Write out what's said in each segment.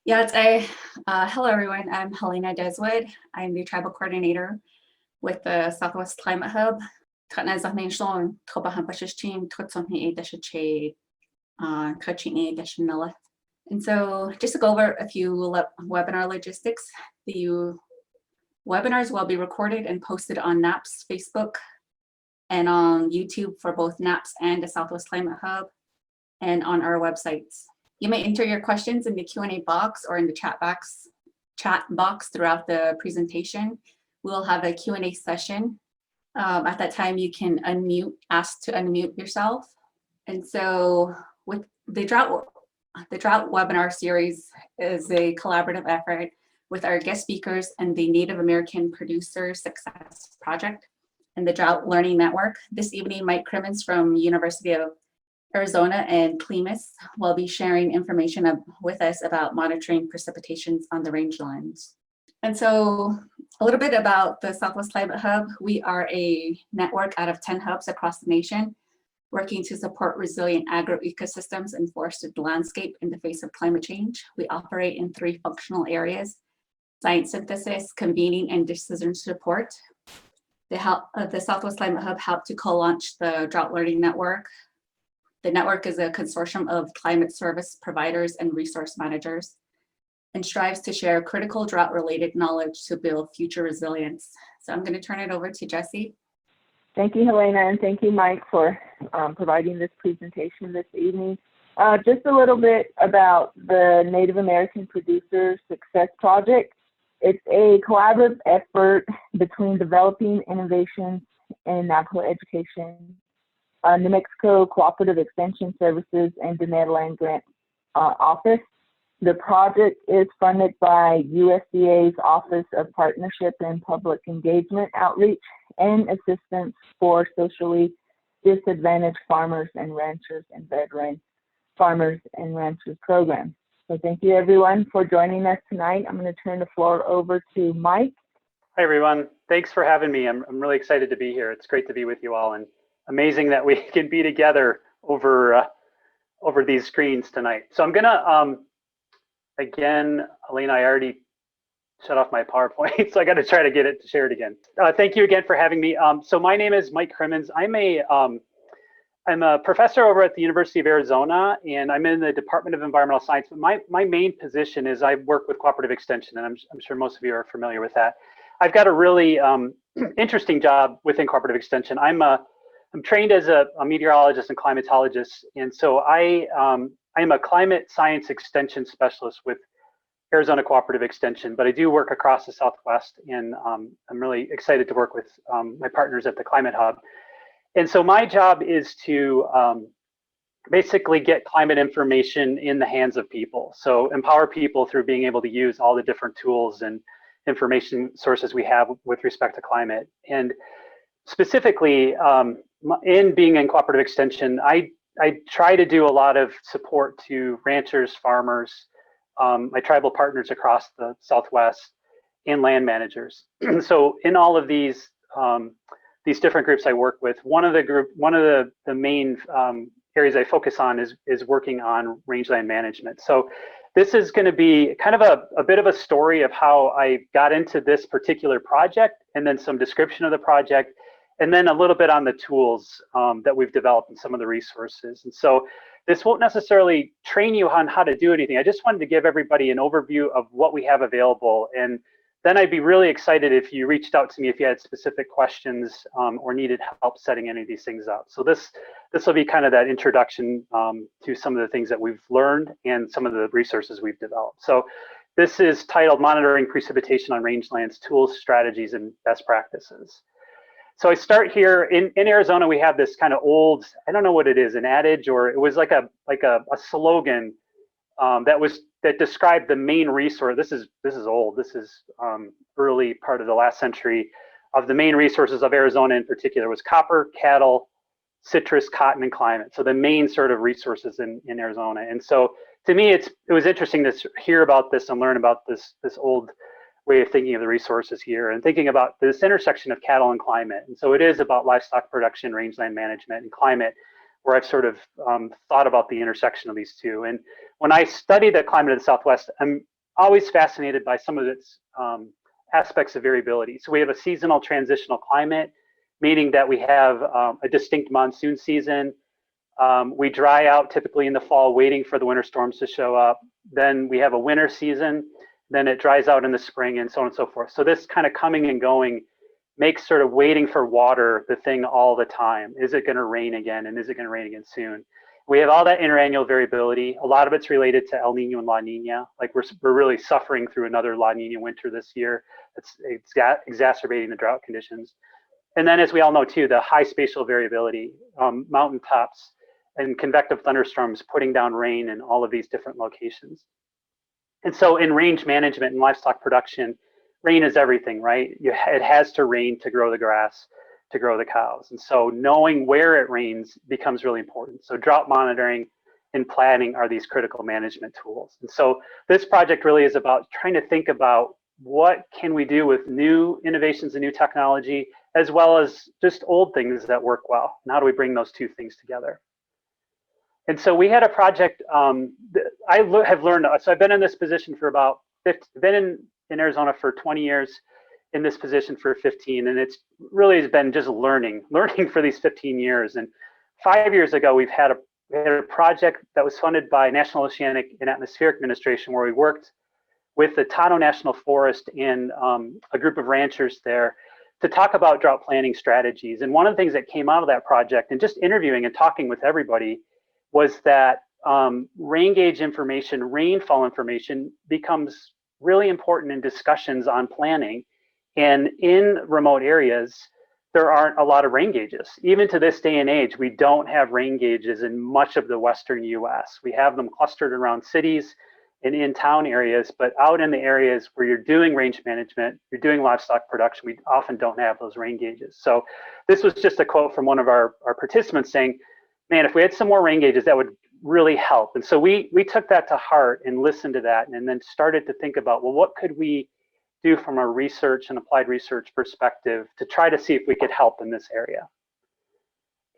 Yeah, hello everyone. I'm Helena Deswood. I'm the tribal coordinator with the Southwest Climate Hub. And so just to go over a few webinar logistics, the webinars will be recorded and posted on NAP's Facebook and on YouTube for both NAP's and the Southwest Climate Hub and on our websites. You may enter your questions in the Q&A box or in the chat box throughout the presentation. We'll have a Q&A session. At that time, you can ask to unmute yourself. And so with the Drought Webinar series is a collaborative effort with our guest speakers and the Native American Producer Success Project and the Drought Learning Network. This evening, Mike Crimmins from University of Arizona and CLIMAS will be sharing information with us about monitoring precipitations on the rangelands. And so a little bit about the Southwest Climate Hub. We are a network out of 10 hubs across the nation, working to support resilient agroecosystems and forested landscape in the face of climate change. We operate in 3 functional areas: science synthesis, convening, and decision support. The Southwest Climate Hub helped to co-launch the Drought Learning Network. The network is a consortium of climate service providers and resource managers and strives to share critical drought-related knowledge to build future resilience. So I'm going to turn it over to Jesse. Thank you, Helena, and thank you, Mike, for providing this presentation this evening. Just a little bit about the Native American Producer Success Project. It's a collaborative effort between developing innovations in Navajo education, New Mexico Cooperative Extension Services, and the Ned Land Grant Office. The project is funded by USDA's Office of Partnership and Public Engagement Outreach and Assistance for Socially Disadvantaged Farmers and Ranchers and Veteran Farmers and Ranchers Program. So thank you everyone for joining us tonight. I'm going to turn the floor over to Mike. Hi everyone, thanks for having me. I'm really excited to be here. It's great to be with you all, and amazing that we can be together over these screens tonight. So I'm gonna, again, Elena, I already shut off my PowerPoint, so I got to try to get it to share it again. Thank you again for having me. So my name is Mike Crimmins. I'm a professor over at the University of Arizona, and I'm in the Department of Environmental Science. But my main position is I work with cooperative extension, and I'm sure most of you are familiar with that. I've got a really interesting job within cooperative extension. I'm trained as a meteorologist and climatologist, and so I am a climate science extension specialist with Arizona Cooperative Extension, but I do work across the Southwest, and I'm really excited to work with my partners at the Climate Hub. And so my job is to basically get climate information in the hands of people. So empower people through being able to use all the different tools and information sources we have with respect to climate. And specifically, in being in cooperative extension, I try to do a lot of support to ranchers, farmers, my tribal partners across the Southwest, and land managers. So in all of these different groups I work with, one of the main areas I focus on is working on rangeland management. So this is going to be kind of a bit of a story of how I got into this particular project, and then some description of the project, and then a little bit on the tools that we've developed and some of the resources. And so this won't necessarily train you on how to do anything. I just wanted to give everybody an overview of what we have available. And then I'd be really excited if you reached out to me if you had specific questions or needed help setting any of these things up. So this will be kind of that introduction to some of the things that we've learned and some of the resources we've developed. So this is titled Monitoring Precipitation on Rangelands, Tools, Strategies, and Best Practices. So I start here in Arizona. We have this kind of old, I don't know what it is, an adage, or it was like a slogan that described the main resource. This is old. This is early part of the last century. Of the main resources of Arizona in particular was copper, cattle, citrus, cotton, and climate. So the main sort of resources in Arizona. And so to me, it was interesting to hear about this and learn about this old way of thinking of the resources here, and thinking about this intersection of cattle and climate. And so it is about livestock production, rangeland management, and climate, where I've sort of thought about the intersection of these two. And when I study the climate of the Southwest, I'm always fascinated by some of its aspects of variability. So we have a seasonal transitional climate, meaning that we have a distinct monsoon season. We dry out typically in the fall, waiting for the winter storms to show up. Then we have a winter season, then it dries out in the spring, and so on and so forth. So this kind of coming and going makes sort of waiting for water the thing all the time. Is it going to rain again, and is it going to rain again soon? We have all that interannual variability. A lot of it's related to El Nino and La Nina. Like we're really suffering through another La Nina winter this year. It's exacerbating the drought conditions. And then, as we all know too, the high spatial variability, mountaintops and convective thunderstorms putting down rain in all of these different locations. And so in range management and livestock production, rain is everything, right? It has to rain to grow the grass, to grow the cows. And so knowing where it rains becomes really important. So drought monitoring and planning are these critical management tools. And so this project really is about trying to think about what can we do with new innovations and new technology, as well as just old things that work well. And how do we bring those two things together? And so we had a project, I have learned, so I've been in this position for about 50, been in Arizona for 20 years, in this position for 15, and it's really has been just learning for these 15 years. And 5 years ago, we had a project that was funded by National Oceanic and Atmospheric Administration, where we worked with the Tano National Forest and a group of ranchers there to talk about drought planning strategies. And one of the things that came out of that project, and just interviewing and talking with everybody, was that rain gauge information, rainfall information becomes really important in discussions on planning. And in remote areas, there aren't a lot of rain gauges. Even to this day and age, we don't have rain gauges in much of the Western US. We have them clustered around cities and in town areas, but out in the areas where you're doing range management, you're doing livestock production, we often don't have those rain gauges. So this was just a quote from one of our participants saying, man, if we had some more rain gauges, that would really help. And so we took that to heart and listened to that, and then started to think about, well, what could we do from a research and applied research perspective to try to see if we could help in this area.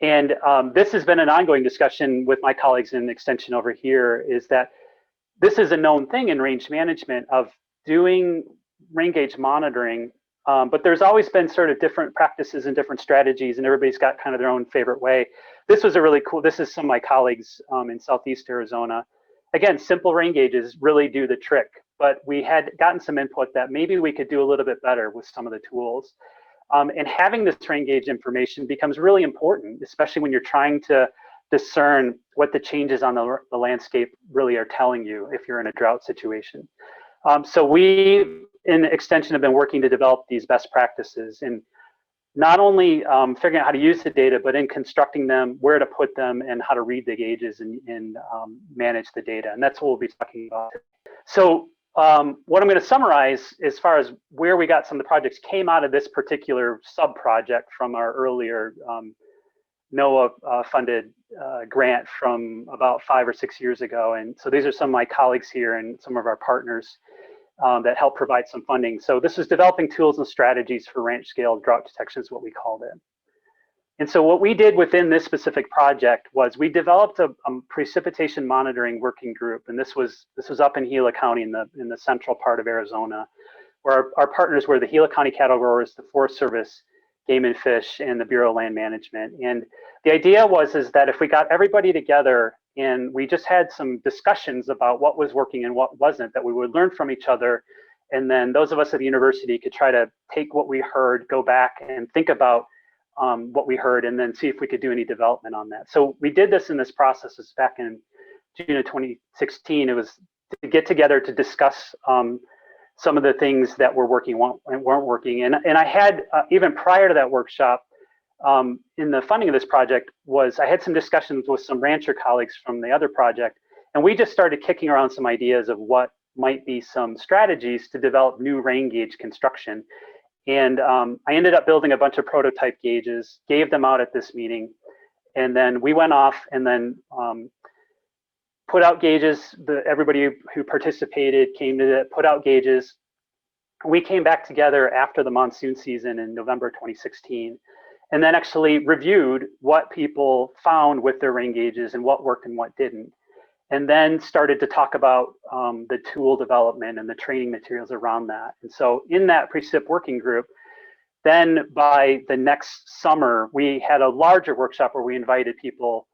And this has been an ongoing discussion with my colleagues in Extension over here, is that this is a known thing in range management of doing rain gauge monitoring, but there's always been sort of different practices and different strategies, and everybody's got kind of their own favorite way. This was a really cool, this is some of my colleagues in Southeast Arizona. Again, simple rain gauges really do the trick, but we had gotten some input that maybe we could do a little bit better with some of the tools. And having this rain gauge information becomes really important, especially when you're trying to discern what the changes on the landscape really are telling you if you're in a drought situation. So we, in Extension, have been working to develop these best practices, and not only figuring out how to use the data, but in constructing them, where to put them, and how to read the gauges and manage the data. And that's what we'll be talking about. So what I'm going to summarize as far as where we got some of the projects came out of this particular sub-project from our earlier NOAA funded grant from about 5 or 6 years ago. And so these are some of my colleagues here and some of our partners that help provide some funding. So this is developing tools and strategies for ranch scale drought detection is what we called it. And so what we did within this specific project was we developed a precipitation monitoring working group. And this was up in Gila County in the central part of Arizona, where our partners were the Gila County Cattle Growers, the Forest Service, Game and Fish, and the Bureau of Land Management. And the idea was that if we got everybody together and we just had some discussions about what was working and what wasn't, that we would learn from each other. And then those of us at the university could try to take what we heard, go back and think about what we heard, and then see if we could do any development on that. So we did this in this process back in June of 2016. It was to get together to discuss some of the things that were working and weren't working. And I had, even prior to that workshop, in the funding of this project, I had some discussions with some rancher colleagues from the other project, and we just started kicking around some ideas of what might be some strategies to develop new rain gauge construction. And I ended up building a bunch of prototype gauges, gave them out at this meeting, and then we went off and then put out gauges. Everybody who participated came to put out gauges. We came back together after the monsoon season in November 2016, and then actually reviewed what people found with their rain gauges and what worked and what didn't. and then started to talk about the tool development and the training materials around that. And so in that Precip working group, then by the next summer, we had a larger workshop where we invited people,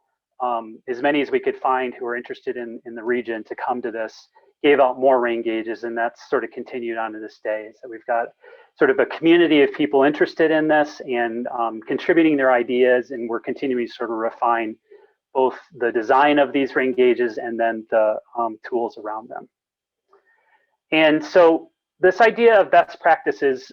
as many as we could find who were interested in the region, to come to this, gave out more rain gauges, and that's sort of continued on to this day. So we've got sort of a community of people interested in this and contributing their ideas, and we're continuing to sort of refine both the design of these rain gauges and then the tools around them. And so this idea of best practices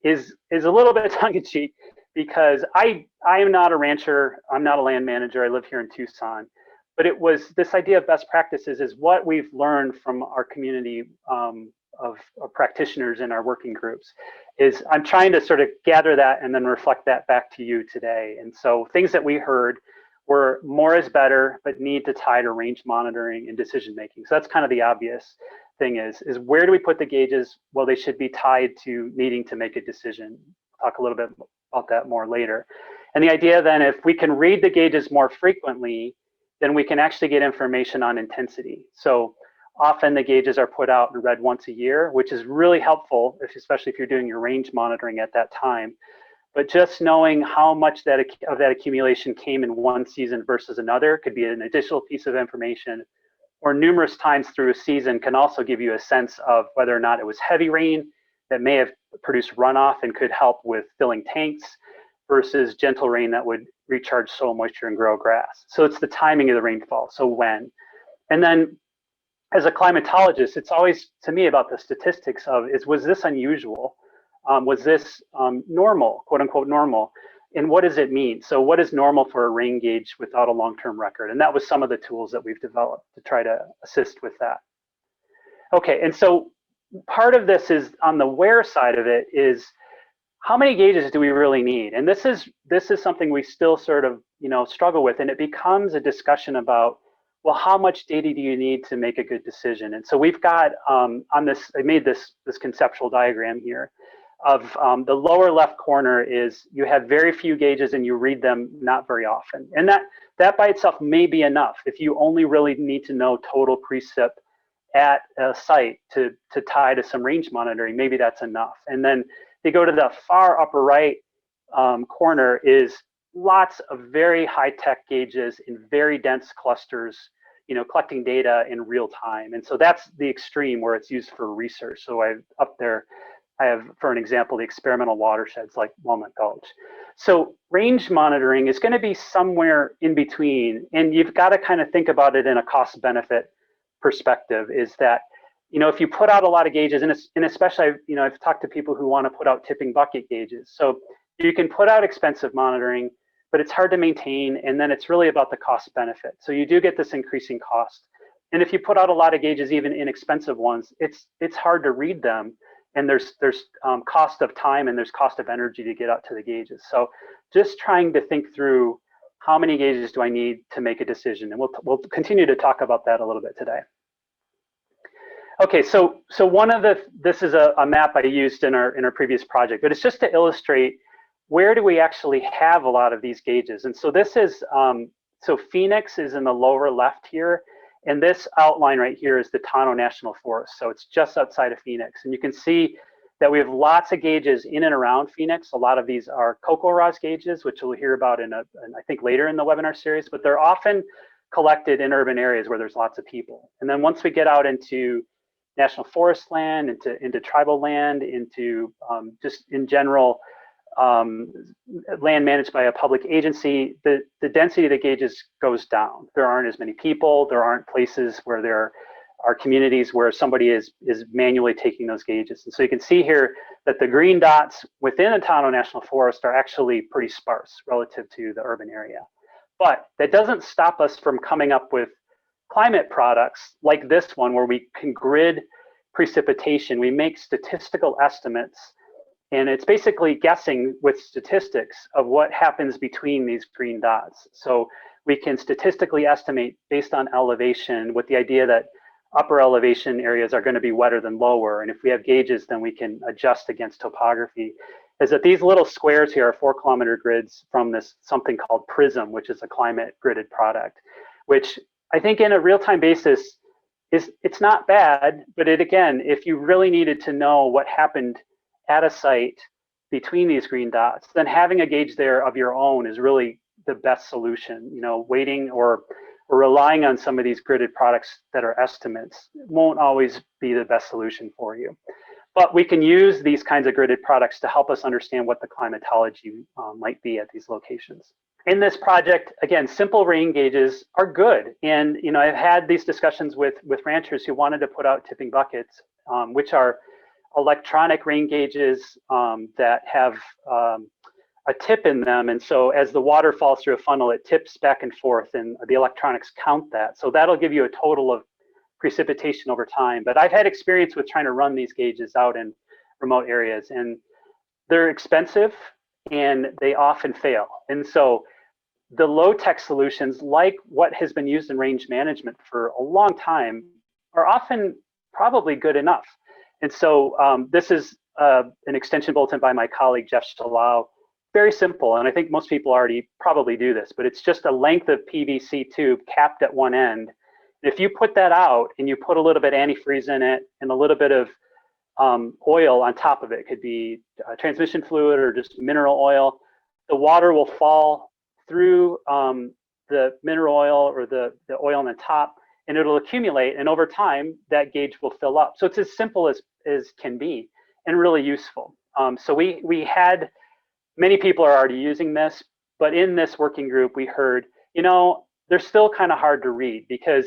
is a little bit tongue-in-cheek, because I am not a rancher, I'm not a land manager, I live here in Tucson, but it was this idea of best practices is what we've learned from our community of practitioners in our working groups. Is I'm trying to sort of gather that and then reflect that back to you today. And so things that we heard were more is better, but need to tie to range monitoring and decision making. So that's kind of the obvious thing is where do we put the gauges? Well, they should be tied to needing to make a decision. I'll talk a little bit about that more later. And the idea then, if we can read the gauges more frequently, then we can actually get information on intensity. So often the gauges are put out and read once a year, which is really helpful, especially if you're doing your range monitoring at that time. But just knowing how much of that accumulation came in one season versus another could be an additional piece of information, or numerous times through a season can also give you a sense of whether or not it was heavy rain that may have produced runoff and could help with filling tanks versus gentle rain that would recharge soil moisture and grow grass. So it's the timing of the rainfall, so when. And then as a climatologist, it's always to me about the statistics of was this unusual? Was this normal, quote unquote normal? And what does it mean? So what is normal for a rain gauge without a long-term record? And that was some of the tools that we've developed to try to assist with that. Okay, and so part of this is on the where side of it is how many gauges do we really need? And this is something we still sort of struggle with, and it becomes a discussion about, well, how much data do you need to make a good decision? And so we've got on this, I made this conceptual diagram here of the lower left corner is you have very few gauges and you read them not very often. And that by itself may be enough if you only really need to know total precip at a site to tie to some range monitoring, maybe that's enough. And then they go to the far upper right corner is lots of very high-tech gauges in very dense clusters, collecting data in real time. And so that's the extreme where it's used for research. So up there, I have, for an example, the experimental watersheds like Walnut Gulch. So range monitoring is going to be somewhere in between, and you've got to kind of think about it in a cost-benefit perspective. Is that if you put out a lot of gauges, and especially I've talked to people who want to put out tipping bucket gauges. So you can put out expensive monitoring, but it's hard to maintain, and then it's really about the cost-benefit. So you do get this increasing cost. And if you put out a lot of gauges, even inexpensive ones, it's hard to read them. And there's cost of time and there's cost of energy to get out to the gauges. So just trying to think through how many gauges do I need to make a decision, and we'll continue to talk about that a little bit today. Okay, so this is a map I used in our previous project, but it's just to illustrate where do we actually have a lot of these gauges. And so this is so Phoenix is in the lower left here. And this outline right here is the Tonto National Forest. So it's just outside of Phoenix. And you can see that we have lots of gauges in and around Phoenix. A lot of these are CoCoRaHS gauges, which we'll hear about I think later in the webinar series, but they're often collected in urban areas where there's lots of people. And then once we get out into national forest land, into tribal land, into just in general, land managed by a public agency, the density of the gauges goes down. There aren't as many people. There aren't places where there are communities where somebody is manually taking those gauges. And so you can see here that the green dots within the Tonto National Forest are actually pretty sparse relative to the urban area. But that doesn't stop us from coming up with climate products like this one, where we can grid precipitation. We make statistical estimates, and it's basically guessing with statistics of what happens between these green dots. So we can statistically estimate based on elevation, with the idea that upper elevation areas are going to be wetter than lower. And if we have gauges, then we can adjust against topography. Is that these little squares here are 4-kilometer grids from this something called PRISM, which is a climate gridded product, which I think in a real-time basis, it's not bad, but again, if you really needed to know what happened at a site between these green dots, then having a gauge there of your own is really the best solution. You know, waiting or relying on some of these gridded products that are estimates won't always be the best solution for you. But we can use these kinds of gridded products to help us understand what the climatology might be at these locations. In this project, again, simple rain gauges are good. And you know, I've had these discussions with ranchers who wanted to put out tipping buckets, which are electronic rain gauges that have a tip in them. And so as the water falls through a funnel, it tips back and forth and the electronics count that. So that'll give you a total of precipitation over time. But I've had experience with trying to run these gauges out in remote areas, and they're expensive and they often fail. And so the low-tech solutions, like what has been used in range management for a long time, are often probably good enough. And so this is an extension bulletin by my colleague, Jeff Shalau. Very simple, and I think most people already probably do this, but it's just a length of PVC tube capped at one end. If you put that out and you put a little bit of antifreeze in it and a little bit of oil on top of it, it could be transmission fluid or just mineral oil, the water will fall through the mineral oil or the oil on the top, and it'll accumulate, and over time that gauge will fill up. So it's as simple as can be and really useful. So we had, many people are already using this, but in this working group we heard, you know, they're still kind of hard to read, because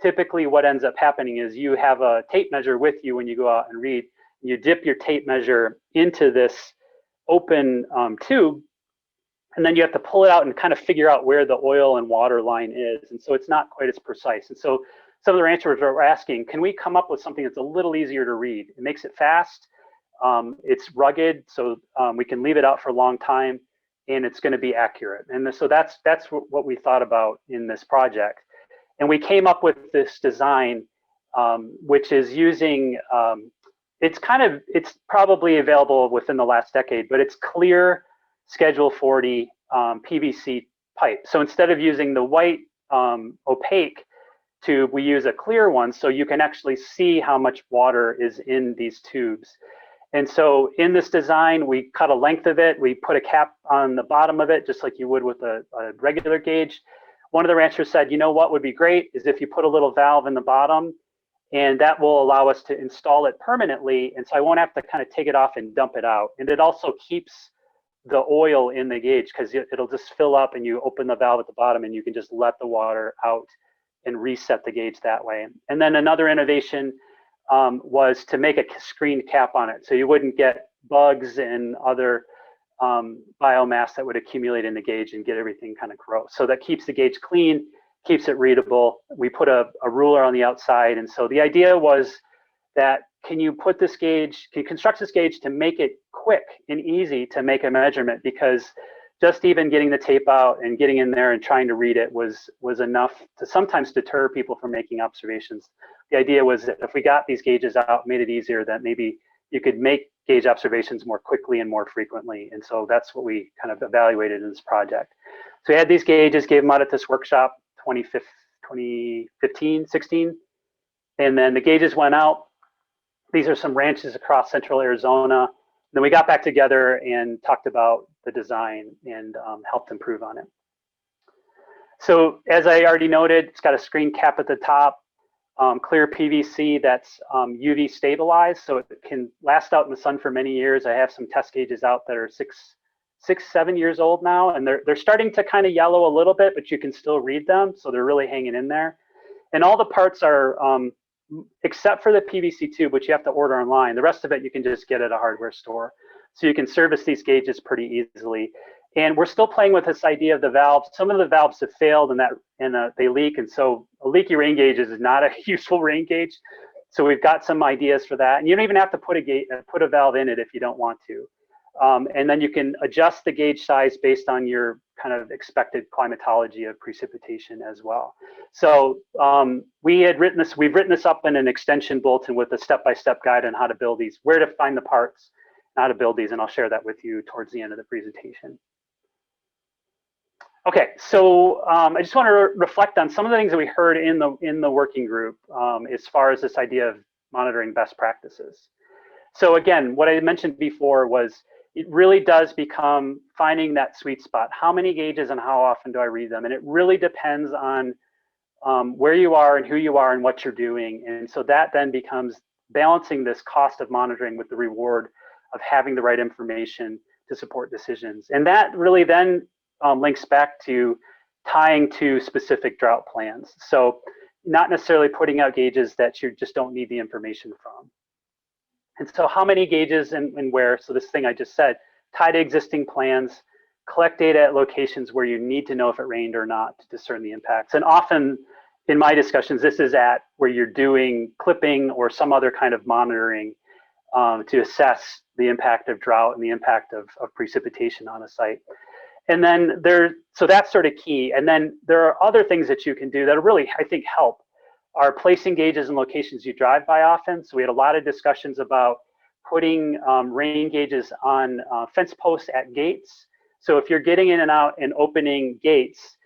typically what ends up happening is you have a tape measure with you when you go out and read. You dip your tape measure into this open tube, and then you have to pull it out and kind of figure out where the oil and water line is. And so it's not quite as precise. And so some of the ranchers are asking, can we come up with something that's a little easier to read? It makes it fast, it's rugged, so we can leave it out for a long time, and it's going to be accurate. And so that's what we thought about in this project. And we came up with this design, which is using, it's probably available within the last decade, but it's clear Schedule 40 PVC pipe. So instead of using the white opaque tube, we use a clear one, so you can actually see how much water is in these tubes. And so in this design, we cut a length of it, we put a cap on the bottom of it, just like you would with a regular gauge. One of the ranchers said, you know what would be great is if you put a little valve in the bottom, and that will allow us to install it permanently, and so I won't have to kind of take it off and dump it out. And it also keeps the oil in the gauge, because it'll just fill up and you open the valve at the bottom and you can just let the water out and reset the gauge that way. And then another innovation was to make a screen cap on it, so you wouldn't get bugs and other biomass that would accumulate in the gauge and get everything kind of gross. So that keeps the gauge clean, keeps it readable. We put a ruler on the outside, and so the idea was that can you construct this gauge to make it quick and easy to make a measurement, because just even getting the tape out and getting in there and trying to read it was enough to sometimes deter people from making observations. The idea was that if we got these gauges out, made it easier, that maybe you could make gauge observations more quickly and more frequently. And so that's what we kind of evaluated in this project. So we had these gauges, gave them out at this workshop 2015, 16, and then the gauges went out. These are some ranches across central Arizona. Then we got back together and talked about the design and helped improve on it. So as I already noted, it's got a screen cap at the top, clear PVC that's UV stabilized, so it can last out in the sun for many years. I have some test gauges out that are 7 years old now, and they're starting to kind of yellow a little bit, but you can still read them, so they're really hanging in there. And all the parts are, except for the PVC tube, which you have to order online, the rest of it you can just get at a hardware store. So you can service these gauges pretty easily. And we're still playing with this idea of the valves. Some of the valves have failed and they leak, and so a leaky rain gauge is not a useful rain gauge. So we've got some ideas for that. And you don't even have to put a valve in it if you don't want to. And then you can adjust the gauge size based on your kind of expected climatology of precipitation as well. So we've written this up in an extension bulletin with a step-by-step guide on how to build these, where to find the parts, how to build these, and I'll share that with you towards the end of the presentation. Okay, so I just want to reflect on some of the things that we heard in the working group as far as this idea of monitoring best practices. So again, what I mentioned before was it really does become finding that sweet spot. How many gauges and how often do I read them? And it really depends on where you are and who you are and what you're doing. And so that then becomes balancing this cost of monitoring with the reward of having the right information to support decisions. And that really then links back to tying to specific drought plans. So not necessarily putting out gauges that you just don't need the information from. And so how many gauges and where? So this thing I just said, tie to existing plans, collect data at locations where you need to know if it rained or not to discern the impacts. And often in my discussions, this is at where you're doing clipping or some other kind of monitoring to assess the impact of drought and the impact of precipitation on a site. And then so that's sort of key. And then there are other things that you can do that really, I think, help, are placing gauges in locations you drive by often. So we had a lot of discussions about putting rain gauges on fence posts at gates. So if you're getting in and out and opening gates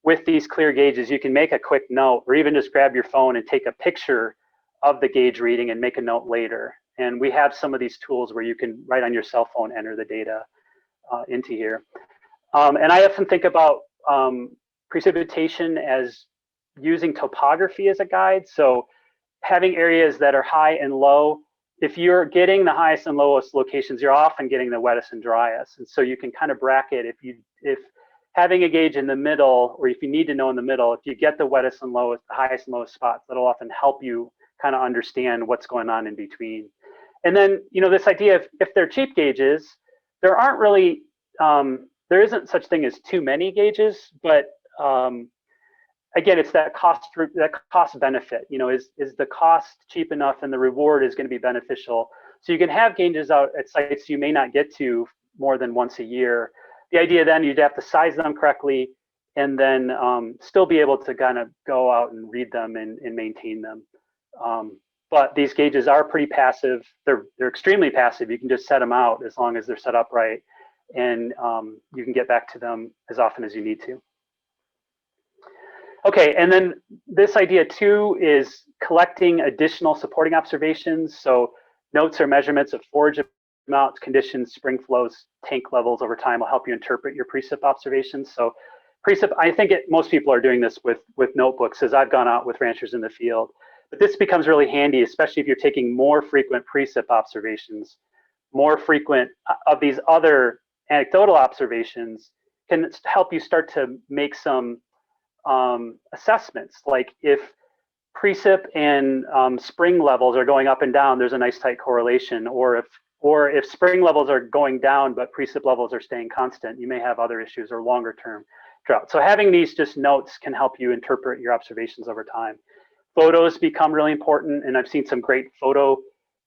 with these clear gauges, you can make a quick note or even just grab your phone and take a picture of the gauge reading and make a note later. And we have some of these tools where you can, right on your cell phone, enter the data into here. And I often think about precipitation as using topography as a guide. So having areas that are high and low, if you're getting the highest and lowest locations, you're often getting the wettest and driest. And so you can kind of bracket if having a gauge in the middle, or if you need to know in the middle, if you get the wettest and lowest, the highest and lowest spots, that'll often help you kind of understand what's going on in between. And then, you know, this idea of if they're cheap gauges, there aren't really, there isn't such thing as too many gauges, but again, it's that cost benefit. You know, is the cost cheap enough and the reward is going to be beneficial? So you can have gauges out at sites you may not get to more than once a year. The idea then, you'd have to size them correctly and then still be able to kind of go out and read them and maintain them. But these gauges are pretty passive. They're extremely passive. You can just set them out as long as they're set up right, and you can get back to them as often as you need to. Okay, and then this idea too is collecting additional supporting observations. So notes or measurements of forage amounts, conditions, spring flows, tank levels over time will help you interpret your precip observations. So precip, I think most people are doing this with notebooks as I've gone out with ranchers in the field. But this becomes really handy, especially if you're taking more frequent precip observations. More frequent of these other anecdotal observations can help you start to make some assessments. Like if precip and spring levels are going up and down, there's a nice tight correlation. Or if spring levels are going down but precip levels are staying constant, you may have other issues or longer term drought. So having these just notes can help you interpret your observations over time. Photos become really important, and I've seen some great photo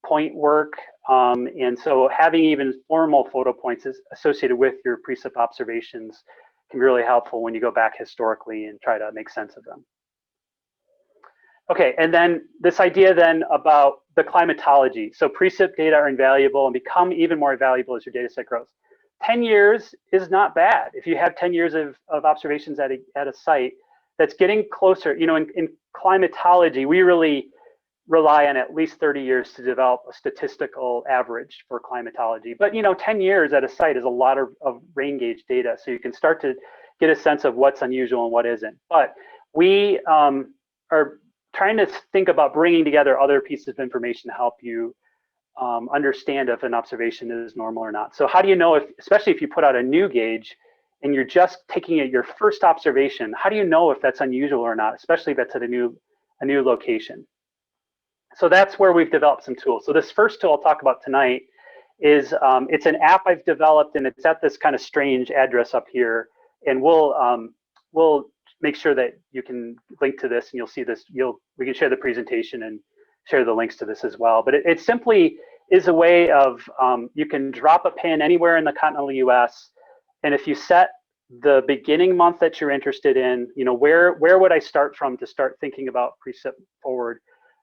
point work. And so having even formal photo points associated with your precip observations can be really helpful when you go back historically and try to make sense of them. Okay, and then this idea then about the climatology. So precip data are invaluable and become even more valuable as your data set grows. 10 years is not bad. If you have 10 years of observations at a site, that's getting closer. You know, in climatology, we really rely on at least 30 years to develop a statistical average for climatology. But you know, 10 years at a site is a lot of rain gauge data, so you can start to get a sense of what's unusual and what isn't. But we are trying to think about bringing together other pieces of information to help you understand if an observation is normal or not. So how do you know, especially if you put out a new gauge and you're just taking it your first observation, how do you know if that's unusual or not, especially if that's at a new location? So that's where we've developed some tools. So this first tool I'll talk about tonight is it's an app I've developed, and it's at this kind of strange address up here. And we'll make sure that you can link to this, and you'll see this. We can share the presentation and share the links to this as well. But it simply is a way of you can drop a pin anywhere in the continental U.S. And if you set the beginning month that you're interested in, you know, where would I start from to start thinking about precip forward?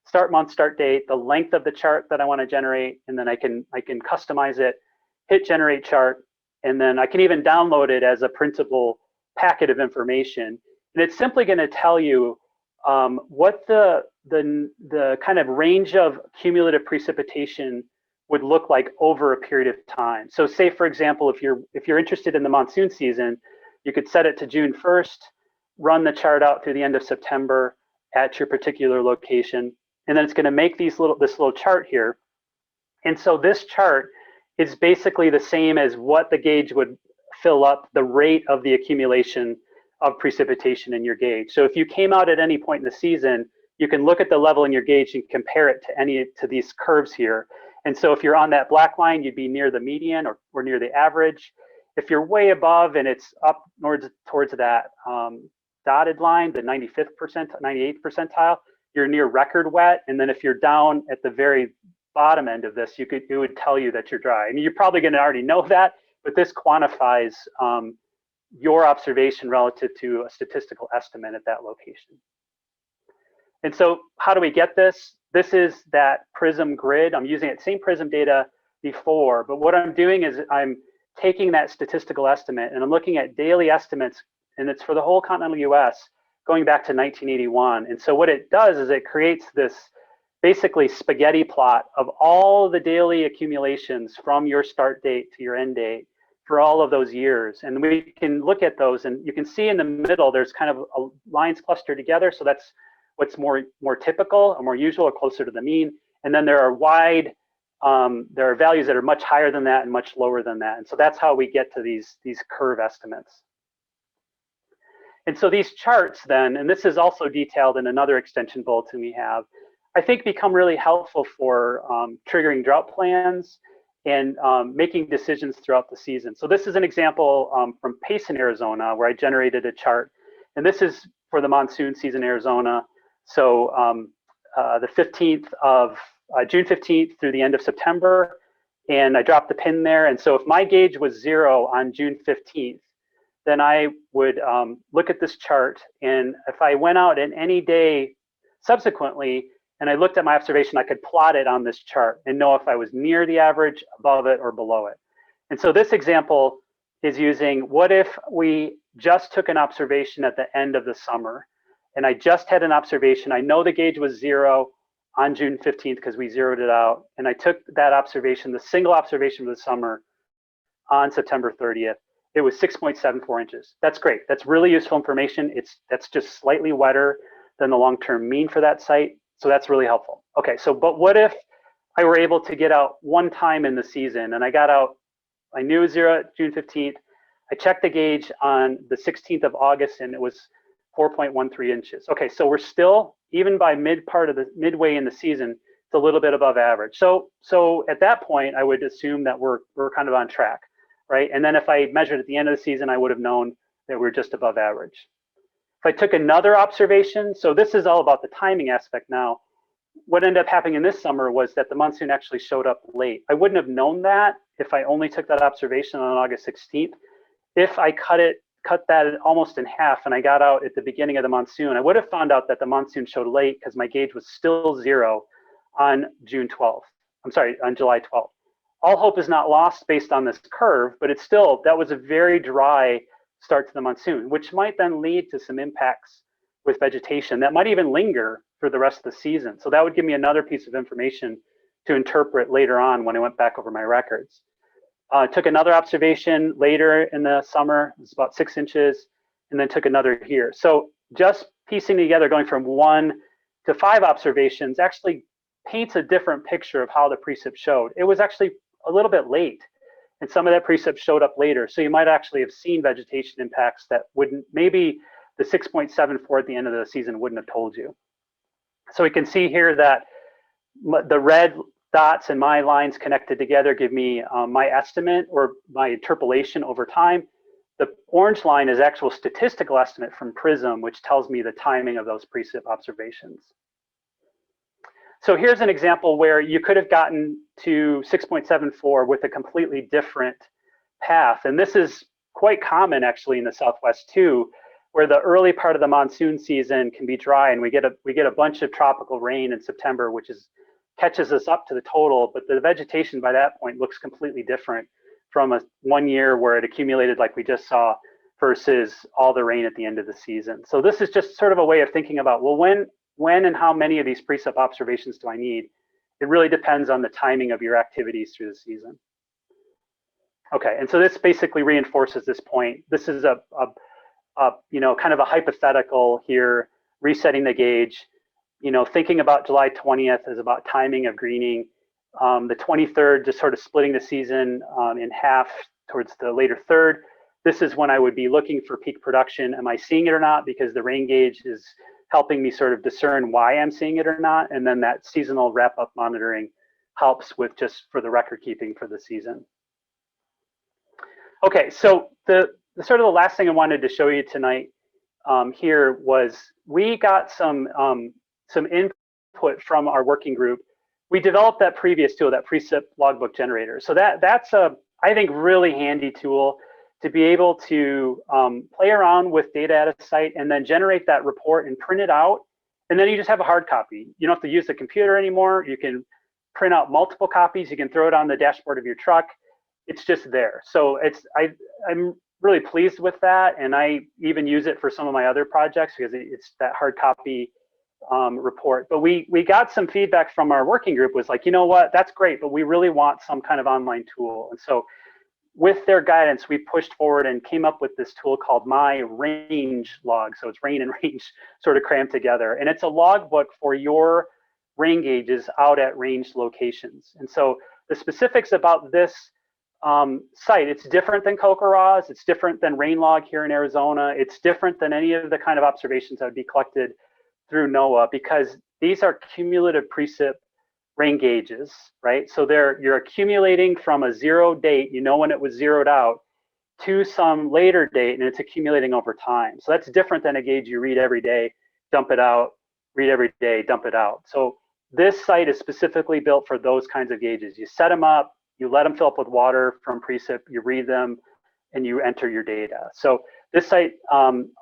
Start month, start date, the length of the chart that I want to generate, and then I can customize it, hit generate chart, and then I can even download it as a printable packet of information, and it's simply going to tell you what the kind of range of cumulative precipitation would look like over a period of time. So say, for example, if you're interested in the monsoon season, you could set it to June 1st, run the chart out through the end of September at your particular location, and then it's going to make this little chart here. And so this chart is basically the same as what the gauge would fill up the rate of the accumulation of precipitation in your gauge. So if you came out at any point in the season, you can look at the level in your gauge and compare it to these curves here. And so if you're on that black line, you'd be near the median or near the average. If you're way above and it's up towards that dotted line, the 98th percentile, you're near record wet. And then if you're down at the very bottom end of this, it would tell you that you're dry. I mean, you're probably going to already know that, but this quantifies your observation relative to a statistical estimate at that location. And so how do we get this? This is that PRISM grid. I'm using the same PRISM data before, but what I'm doing is I'm taking that statistical estimate and I'm looking at daily estimates, and it's for the whole continental US going back to 1981. And so what it does is it creates this basically spaghetti plot of all the daily accumulations from your start date to your end date for all of those years. And we can look at those, and you can see in the middle there's kind of lines clustered together, so that's what's more typical or more usual or closer to the mean. And then there are there are values that are much higher than that and much lower than that. And so that's how we get to these curve estimates. And so these charts then, and this is also detailed in another extension bulletin we have, I think become really helpful for triggering drought plans and making decisions throughout the season. So this is an example from Payson, Arizona, where I generated a chart. And this is for the monsoon season in Arizona. So the 15th of June 15th through the end of September, and I dropped the pin there. And so if my gauge was 0 on June 15th, then I would look at this chart, and if I went out in any day subsequently and I looked at my observation, I could plot it on this chart and know if I was near the average, above it, or below it. And so this example is using, what if we just took an observation at the end of the summer, and I just had an observation, I know the gauge was 0 on June 15th because we zeroed it out, and I took that observation, the single observation of the summer, on September 30th. It was 6.74 inches. That's great. That's really useful information. That's just slightly wetter than the long-term mean for that site. So that's really helpful. Okay, so but what if I were able to get out one time in the season, and I got out, I knew it was 0 at June 15th. I checked the gauge on the 16th of August, and it was 4.13 inches. Okay, so we're still, even by midway in the season, it's a little bit above average. So at that point, I would assume that we're kind of on track, right? And then if I measured at the end of the season, I would have known that we're just above average. If I took another observation, so this is all about the timing aspect now. What ended up happening in this summer was that the monsoon actually showed up late. I wouldn't have known that if I only took that observation on August 16th. If I cut that almost in half and I got out at the beginning of the monsoon, I would have found out that the monsoon showed late because my gauge was still 0 on June 12th. I'm sorry, on July 12th. All hope is not lost based on this curve, but it's still, that was a very dry start to the monsoon, which might then lead to some impacts with vegetation that might even linger for the rest of the season. So that would give me another piece of information to interpret later on when I went back over my records. Took another observation later in the summer, it was about 6 inches, and then took another here. So just piecing together, going from 1 to 5 observations actually paints a different picture of how the precip showed. It was actually a little bit late, and some of that precip showed up later. So you might actually have seen vegetation impacts that wouldn't, maybe the 6.74 at the end of the season wouldn't have told you. So we can see here that the red dots and my lines connected together give me my estimate or my interpolation over time. The orange line is actual statistical estimate from PRISM, which tells me the timing of those precip observations. So here's an example where you could have gotten to 6.74 with a completely different path. And this is quite common actually in the Southwest too, where the early part of the monsoon season can be dry and we get a bunch of tropical rain in September, which catches us up to the total, but the vegetation by that point looks completely different from one year where it accumulated like we just saw versus all the rain at the end of the season. So this is just sort of a way of thinking about, well, when and how many of these precip observations do I need? It really depends on the timing of your activities through the season. Okay, and so this basically reinforces this point. This is a you know, kind of a hypothetical here, resetting the gauge. You know, thinking about July 20th is about timing of greening. The 23rd, just sort of splitting the season in half towards the later third. This is when I would be looking for peak production. Am I seeing it or not? Because the rain gauge is helping me sort of discern why I'm seeing it or not. And then that seasonal wrap-up monitoring helps with just for the record keeping for the season. Okay, so the sort of the last thing I wanted to show you tonight here was we got some input from our working group. We developed that previous tool, that Precip logbook generator. So that's a, I think, really handy tool to be able to play around with data at a site and then generate that report and print it out. And then you just have a hard copy. You don't have to use the computer anymore. You can print out multiple copies. You can throw it on the dashboard of your truck. It's just there. So I'm really pleased with that. And I even use it for some of my other projects because it's that hard copy report. But we got some feedback from our working group was like, you know what, that's great, but we really want some kind of online tool. And so with their guidance, we pushed forward and came up with this tool called My Range Log. So it's rain and range sort of crammed together. And it's a logbook for your rain gauges out at range locations. And so the specifics about this site, it's different than Kokoros, it's different than RainLog here in Arizona, it's different than any of the kind of observations that would be collected through NOAA, because these are cumulative precip rain gauges, right? So you're accumulating from a zero date, you know when it was zeroed out, to some later date, and it's accumulating over time. So that's different than a gauge you read every day, dump it out, read every day, dump it out. So this site is specifically built for those kinds of gauges. You set them up, you let them fill up with water from precip, you read them, and you enter your data. So this site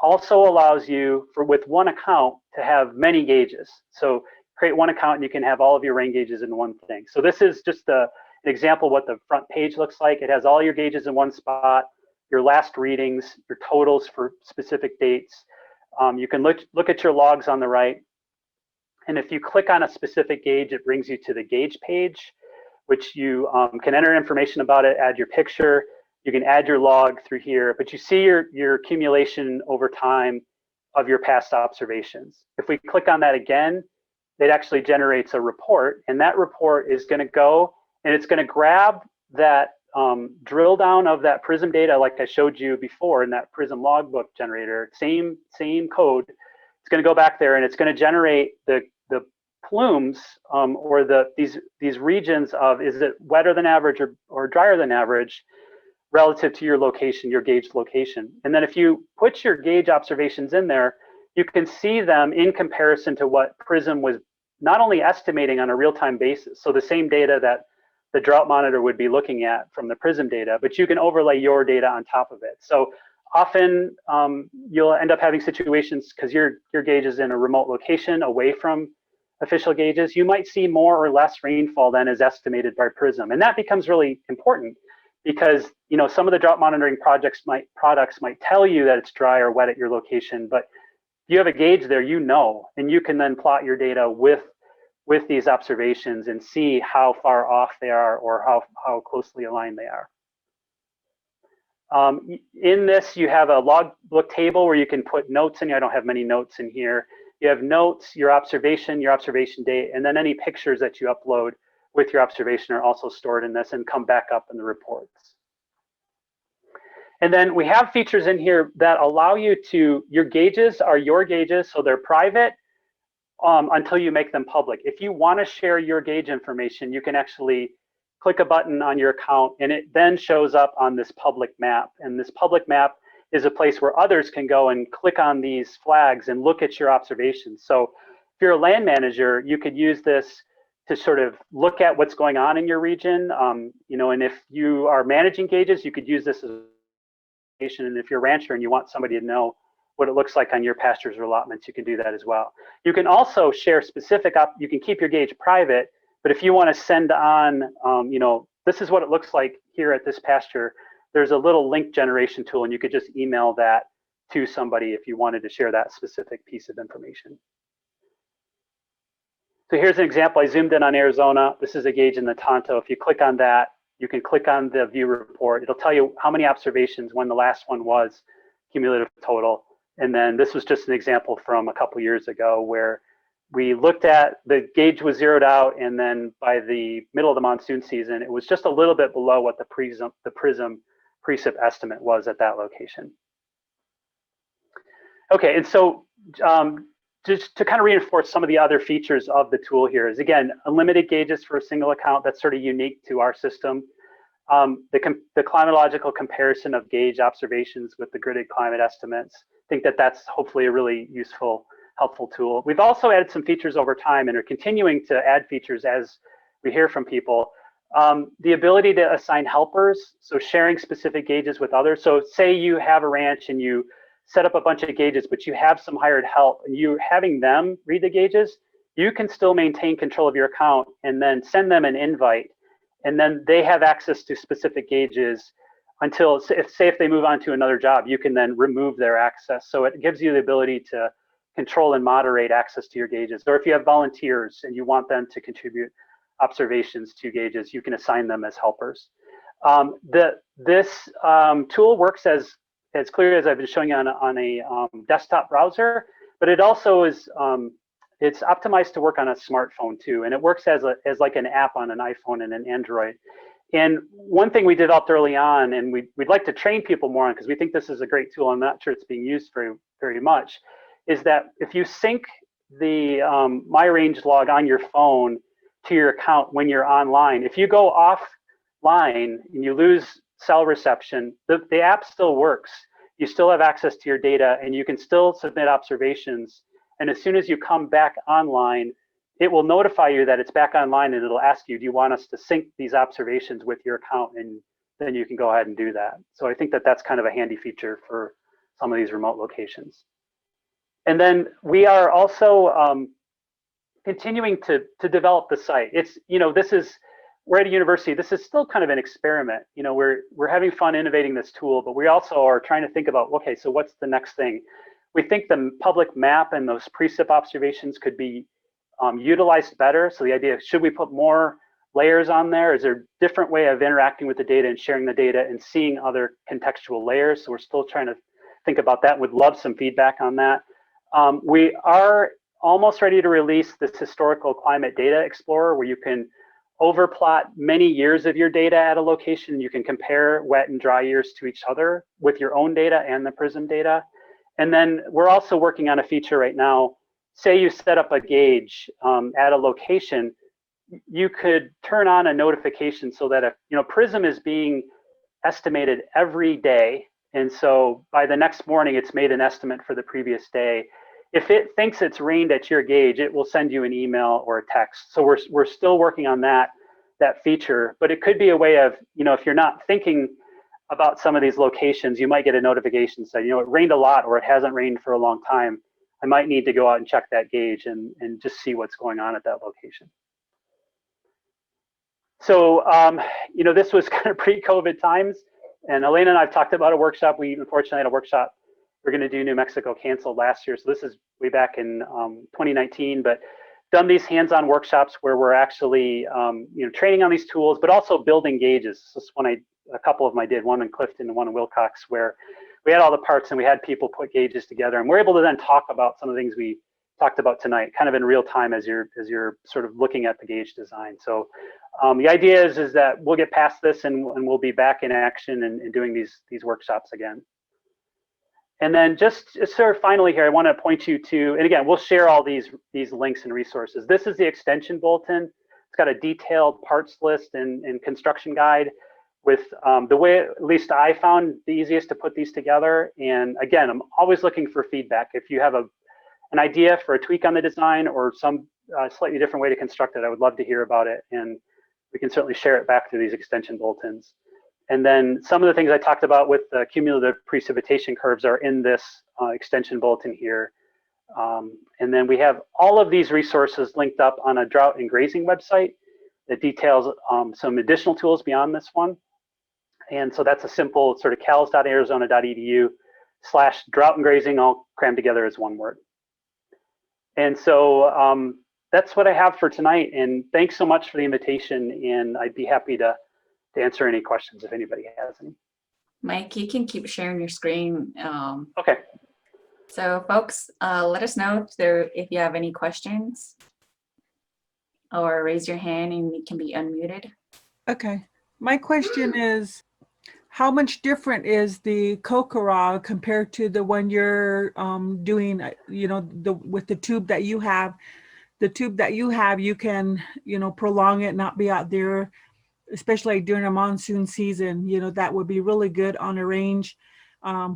also allows you, with one account, to have many gauges. So create one account and you can have all of your rain gauges in one thing. So this is just an example of what the front page looks like. It has all your gauges in one spot, your last readings, your totals for specific dates. You can look at your logs on the right. And if you click on a specific gauge, it brings you to the gauge page, which you can enter information about it, add your picture. You can add your log through here, but you see your accumulation over time of your past observations. If we click on that again, it actually generates a report, and that report is going to go and it's going to grab that drill down of that Prism data like I showed you before in that Prism logbook generator, same code. It's going to go back there and it's going to generate the plumes or these regions of, is it wetter than average or drier than average relative to your location, your gauge location. And then if you put your gauge observations in there, you can see them in comparison to what Prism was not only estimating on a real-time basis, so the same data that the drought monitor would be looking at from the Prism data, but you can overlay your data on top of it. So often you'll end up having situations, because your gauge is in a remote location away from official gauges, you might see more or less rainfall than is estimated by Prism. And that becomes really important because, you know, some of the drought monitoring products might tell you that it's dry or wet at your location, but you have a gauge there, you know, and you can then plot your data with these observations and see how far off they are or how closely aligned they are. In this, you have a logbook table where you can put notes in. I don't have many notes in here. You have notes, your observation date, and then any pictures that you upload with your observation are also stored in this and come back up in the reports. And then we have features in here that allow you to, your gauges are your gauges, so they're private until you make them public. If you want to share your gauge information, you can actually click a button on your account and it then shows up on this public map. And this public map is a place where others can go and click on these flags and look at your observations. So if you're a land manager, you could use this to sort of look at what's going on in your region. You know, and if you are managing gauges, you could use this as a, and if you're a rancher and you want somebody to know what it looks like on your pastures or allotments, you can do that as well. You can also share specific, you can keep your gauge private, but if you want to send on, you know, this is what it looks like here at this pasture, there's a little link generation tool, and you could just email that to somebody if you wanted to share that specific piece of information. So here's an example. I zoomed in on Arizona. This is a gauge in the Tonto. If you click on that, you can click on the view report. It'll tell you how many observations, when the last one was, cumulative total. And then this was just an example from a couple years ago where we looked at, the gauge was zeroed out, and then by the middle of the monsoon season, it was just a little bit below what the PRISM precip estimate was at that location. Okay, and so just to kind of reinforce some of the other features of the tool here is, again, unlimited gauges for a single account. That's sort of unique to our system. The climatological comparison of gauge observations with the gridded climate estimates. I think that that's hopefully a really useful, helpful tool. We've also added some features over time and are continuing to add features as we hear from people. The ability to assign helpers, so sharing specific gauges with others. So say you have a ranch and you set up a bunch of gauges, but you have some hired help and you're having them read the gauges, you can still maintain control of your account and then send them an invite. And then they have access to specific gauges until, say if they move on to another job, you can then remove their access. So it gives you the ability to control and moderate access to your gauges. Or if you have volunteers and you want them to contribute observations to gauges, you can assign them as helpers. This tool works as clearly as I've been showing you on a desktop browser, but it also is, it's optimized to work on a smartphone too, and it works as like an app on an iPhone and an Android. And one thing we developed early on, and we'd like to train people more on, because we think this is a great tool, I'm not sure it's being used very much, is that if you sync the MyRange log on your phone to your account when you're online, if you go offline and you lose cell reception, the app still works. You still have access to your data and you can still submit observations. And as soon as you come back online, it will notify you that it's back online, and it'll ask you, do you want us to sync these observations with your account? And then you can go ahead and do that. So I think that that's kind of a handy feature for some of these remote locations. And then we are also continuing to develop the site. It's, you know, we're at a university, this is still kind of an experiment. You know, we're having fun innovating this tool, but we also are trying to think about, okay, so what's the next thing? We think the public map and those precip observations could be utilized better. So the idea, should we put more layers on there? Is there a different way of interacting with the data and sharing the data and seeing other contextual layers? So we're still trying to think about that. Would love some feedback on that. We are almost ready to release this historical climate data explorer, where you can overplot many years of your data at a location. You can compare wet and dry years to each other with your own data and the PRISM data. And then we're also working on a feature right now. Say you set up a gauge at a location, you could turn on a notification so that if, you know, PRISM is being estimated every day. And so by the next morning, it's made an estimate for the previous day. If it thinks it's rained at your gauge, it will send you an email or a text. So we're still working on that feature, but it could be a way of, you know, if you're not thinking about some of these locations, you might get a notification saying, you know, it rained a lot or it hasn't rained for a long time. I might need to go out and check that gauge and just see what's going on at that location. So, you know, this was kind of pre-COVID times, and Elena and I have talked about a workshop. We unfortunately had a workshop we're going to do New Mexico canceled last year. So this is way back in 2019, but done these hands-on workshops where we're actually, you know, training on these tools, but also building gauges. This is one a couple of them I did, one in Clifton and one in Wilcox, where we had all the parts and we had people put gauges together, and we're able to then talk about some of the things we talked about tonight, kind of in real time as you're sort of looking at the gauge design. So the idea is that we'll get past this and we'll be back in action and doing these workshops again. And then just sort of finally here, I want to point you to, and again, we'll share all these links and resources. This is the extension bulletin. It's got a detailed parts list and construction guide with the way, at least I found the easiest to put these together. And again, I'm always looking for feedback. If you have an idea for a tweak on the design or some slightly different way to construct it, I would love to hear about it. And we can certainly share it back through these extension bulletins. And then some of the things I talked about with the cumulative precipitation curves are in this extension bulletin here. And then we have all of these resources linked up on a drought and grazing website that details some additional tools beyond this one. And so that's a simple sort of cals.arizona.edu/drought and grazing, all crammed together as one word. And so that's what I have for tonight. And thanks so much for the invitation. And I'd be happy to answer any questions if anybody has any. Mike, you can keep sharing your screen. Okay. So folks, let us know if you have any questions, or raise your hand and you can be unmuted. Okay. My question is, how much different is the Kokora compared to the one you're doing, with the tube that you have? The tube that you have, you can, prolong it, not be out there, especially during a monsoon season. That would be really good on a range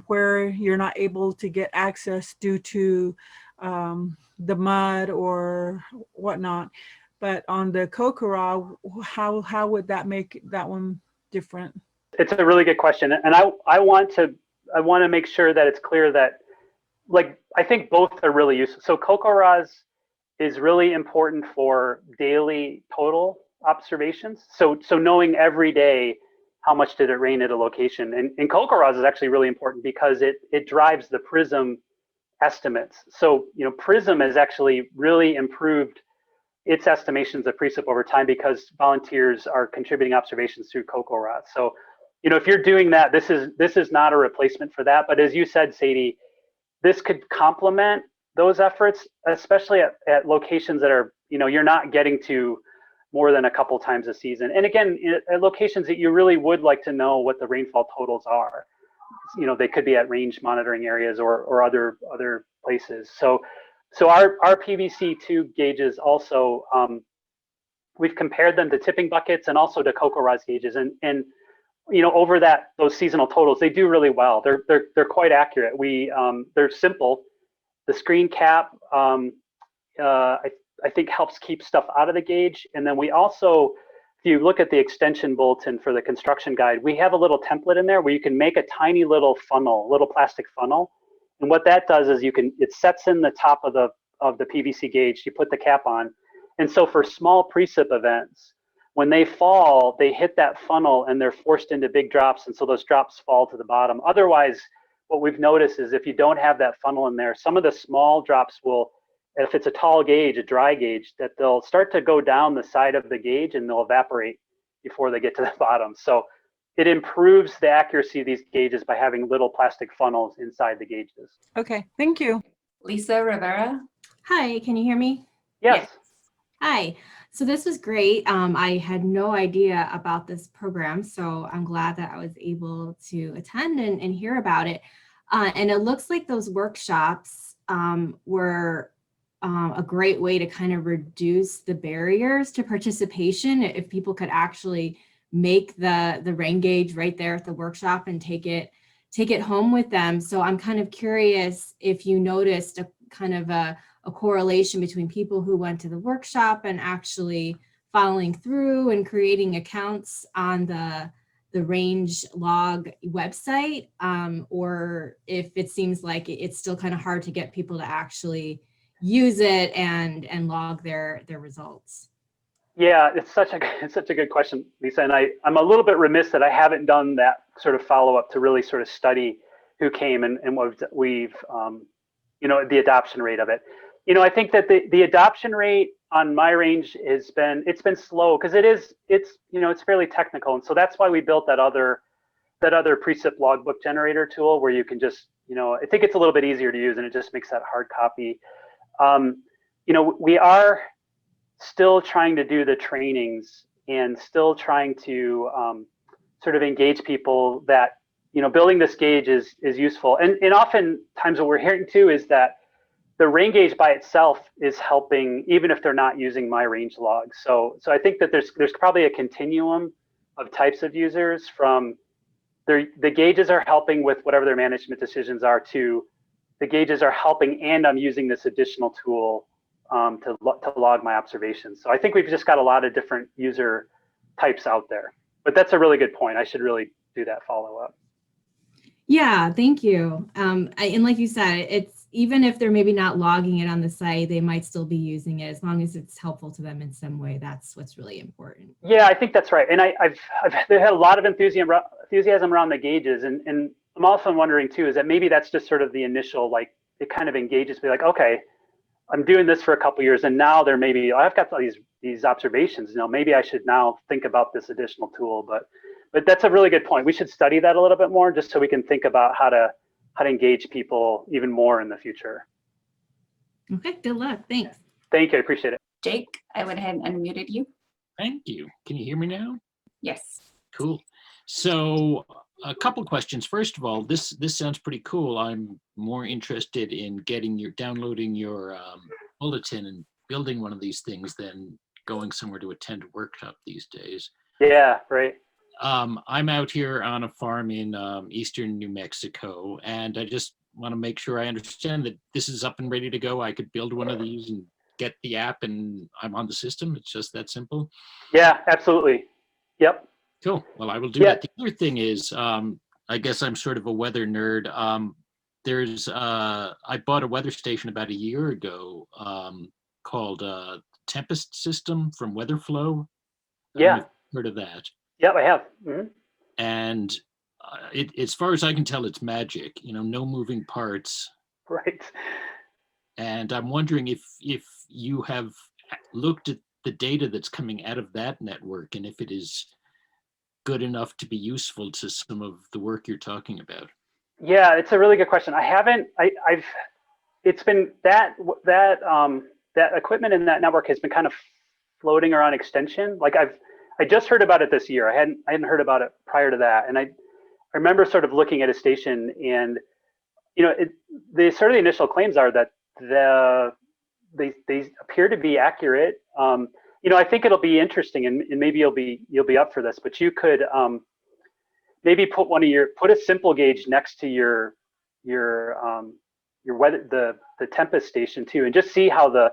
where you're not able to get access due to the mud or whatnot. But on the Kokora, how would that make that one different? It's a really good question, and I want to make sure that it's clear that, like, I think both are really useful. So Kokoras is really important for daily total observations. So knowing every day how much did it rain at a location, and Kokoras is actually really important because it drives the PRISM estimates. So PRISM has actually really improved its estimations of precip over time because volunteers are contributing observations through Kokoras. So if you're doing that, this is not a replacement for that. But as you said, Sadie, this could complement those efforts, especially at locations that are, you're not getting to more than a couple times a season. And again, at locations that you really would like to know what the rainfall totals are. They could be at range monitoring areas or other places. So our PVC tube gauges also, we've compared them to tipping buckets and also to Kokoras gauges, and over those seasonal totals, they do really well. They're quite accurate. They're simple. The screen cap, I think, helps keep stuff out of the gauge. And then we also, if you look at the extension bulletin for the construction guide, we have a little template in there where you can make a tiny little funnel, little plastic funnel. And what that does is it sets in the top of the PVC gauge. You put the cap on, and so for small precip events, when they fall, they hit that funnel and they're forced into big drops, and so those drops fall to the bottom. Otherwise, what we've noticed is if you don't have that funnel in there, some of the small drops will, if it's a tall gauge, a dry gauge, that they'll start to go down the side of the gauge and they'll evaporate before they get to the bottom. So it improves the accuracy of these gauges by having little plastic funnels inside the gauges. Okay, thank you. Lisa Rivera. Hi, can you hear me? Yes. Hi. So this was great. I had no idea about this program, so I'm glad that I was able to attend and hear about it. And it looks like those workshops were a great way to kind of reduce the barriers to participation. If people could actually make the rain gauge right there at the workshop and take it home with them. So I'm kind of curious if you noticed a kind of a correlation between people who went to the workshop and actually following through and creating accounts on the range log website, or if it seems like it's still kind of hard to get people to actually use it and log their results. Yeah, it's such a good question, Lisa. And I'm a little bit remiss that I haven't done that sort of follow-up to really sort of study who came and what we've the adoption rate of it. I think that the adoption rate on my range it's been slow because it's fairly technical, and so that's why we built that other precip logbook generator tool where you can just I think it's a little bit easier to use and it just makes that hard copy. We are still trying to do the trainings and still trying to sort of engage people that building this gauge is useful, and oftentimes what we're hearing too is that the rain gauge by itself is helping even if they're not using my range log. So I think that there's probably a continuum of types of users from the gauges are helping with whatever their management decisions are to the gauges are helping and I'm using this additional tool to log my observations. So I think we've just got a lot of different user types out there, but that's a really good point. I should really do that follow up. Yeah, thank you. And like you said, it's even if they're maybe not logging it on the site, they might still be using it as long as it's helpful to them in some way. That's what's really important. Yeah, I think that's right. And I've had a lot of enthusiasm enthusiasm around the gauges, and I'm also wondering too, is that maybe that's just sort of the initial, like, it kind of engages me, like, okay, I'm doing this for a couple years, and now there maybe, I've got all these observations, you know, maybe I should now think about this additional tool. But that's a really good point. We should study that a little bit more, just so we can think about how to engage people even more in the future. Okay, good luck. Thanks. Thank you, I appreciate it. Jake, I went ahead and unmuted you. Thank you. Can you hear me now? Yes. Cool. So a couple questions. First of all, this sounds pretty cool. I'm more interested in downloading your bulletin and building one of these things than going somewhere to attend a workshop these days. Yeah, right. I'm out here on a farm in eastern New Mexico, and I just want to make sure I understand that this is up and ready to go. I could build one of these and get the app, and I'm on the system. It's just that simple. Yeah, absolutely. Yep. Cool. Well, I will do that. The other thing is, I guess I'm sort of a weather nerd. I bought a weather station about a year ago called Tempest System from Weatherflow. Yeah. Heard of that? Yep, I have. Mm-hmm. And as far as I can tell, it's magic. You know, no moving parts. Right. And I'm wondering if you have looked at the data that's coming out of that network, and if it is good enough to be useful to some of the work you're talking about. Yeah, it's a really good question. I haven't. It's been that equipment in that network has been kind of floating around extension. Like I just heard about it this year. I hadn't heard about it prior to that, and I remember sort of looking at a station, and you know, the sort of the initial claims are that they appear to be accurate. You know, I think it'll be interesting, and maybe you'll be up for this, but you could maybe put a simple gauge next to your weather, the Tempest station too, and just see how the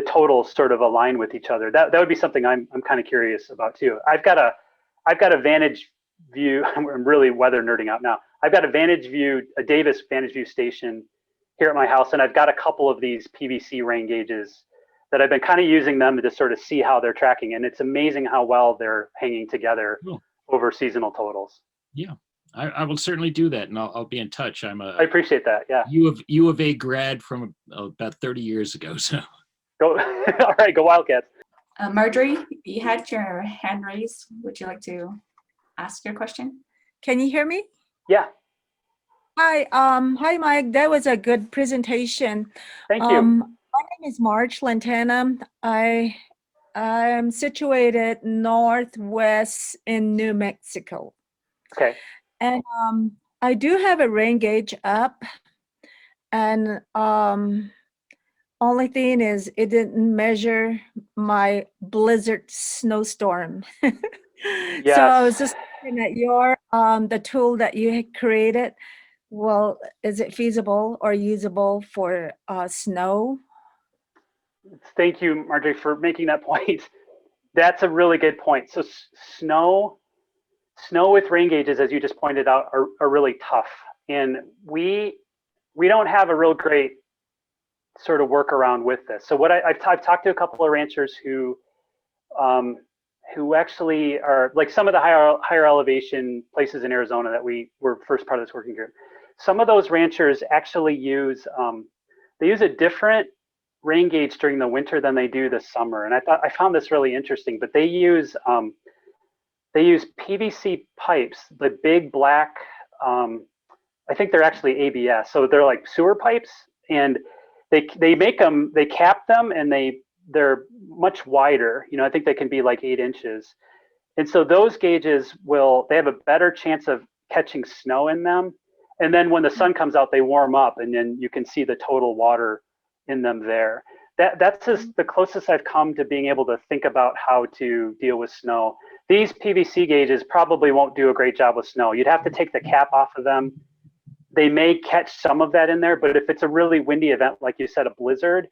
totals sort of align with each other. That would be something I'm kind of curious about too. I've got a Vantage View. I'm really weather nerding out now. I've got a Davis Vantage View station here at my house, and I've got a couple of these PVC rain gauges that I've been kind of using them to sort of see how they're tracking, and it's amazing how well they're hanging together over seasonal totals. Yeah, I will certainly do that, and I'll be in touch. I appreciate that. Yeah. U of A grad from about 30 years ago. So. Go. All right, go Wildcats. Marjorie, you had your hand raised. Would you like to ask your question? Can you hear me? Yeah. Hi, hi, Mike. That was a good presentation. Thank you. My name is Marge Lantana. I'm situated northwest in New Mexico. Okay. And I do have a rain gauge up, and only thing is it didn't measure my blizzard snowstorm. Yes. So I was just looking at your the tool that you had created. Well, is it feasible or usable for snow? Thank you, Marjorie, for making that point. That's a really good point. So snow with rain gauges, as you just pointed out, are really tough. And we don't have a real great sort of workaround with this. So what I've talked to a couple of ranchers who actually are like some of the higher elevation places in Arizona that we were first part of this working group. Some of those ranchers actually use a different rain gauge during the winter than they do the summer, and I found this really interesting. But they use PVC pipes, the big black. I think they're actually ABS, so they're like sewer pipes, and they make them, they cap them, and they're much wider. You know, I think they can be like 8 inches, and so those gauges they have a better chance of catching snow in them. And then when the sun comes out, they warm up, and then you can see the total water in them there. That's just the closest I've come to being able to think about how to deal with snow. These PVC gauges probably won't do a great job with snow. You'd have to take the cap off of them. They may catch some of that in there, but if it's a really windy event, like you said, a blizzard,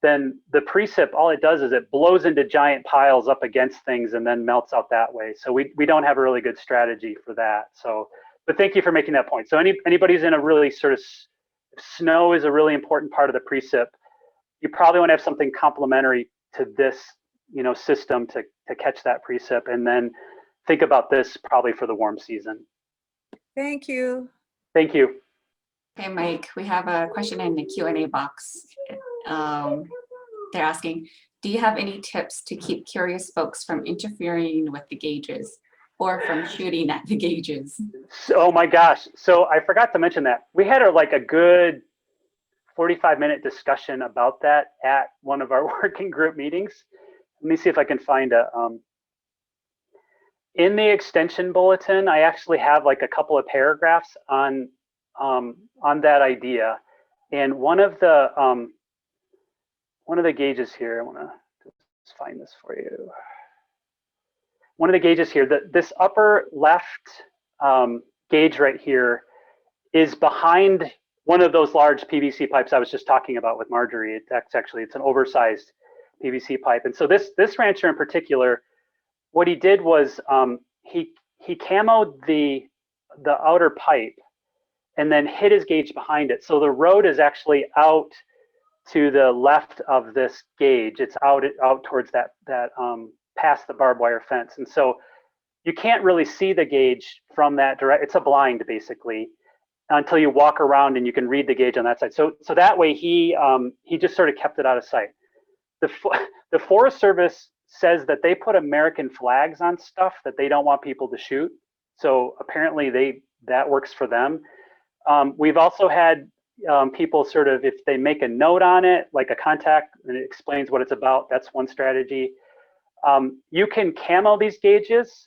then the precip, all it does is it blows into giant piles up against things and then melts out that way. So we don't have a really good strategy for that. So, but thank you for making that point. So anybody who's in a really sort of, snow is a really important part of the precip. You probably want to have something complementary to this, you know, system to catch that precip, and then think about this probably for the warm season. Thank you. Thank you. Okay, Mike, we have a question in the Q&A box. They're asking, do you have any tips to keep curious folks from interfering with the gauges or from shooting at the gauges? Oh my gosh. So I forgot to mention that. We had a good 45-minute discussion about that at one of our working group meetings. Let me see if I can find a, in the extension bulletin, I actually have like a couple of paragraphs on that idea. And one of the gauges here, I want to just find this for you. One of the gauges here, this upper left gauge right here is behind one of those large PVC pipes I was just talking about with Marjorie. It's an oversized PVC pipe. And so this rancher in particular, what he did was he camoed the outer pipe and then hid his gauge behind it. So the road is actually out to the left of this gauge. It's out towards that past the barbed wire fence. And so you can't really see the gauge from that direct. It's a blind basically until you walk around and you can read the gauge on that side. So that way he just sort of kept it out of sight. The Forest Service says that they put American flags on stuff that they don't want people to shoot. So apparently that works for them. We've also had people sort of, if they make a note on it, like a contact, and it explains what it's about, that's one strategy. You can camo these gauges.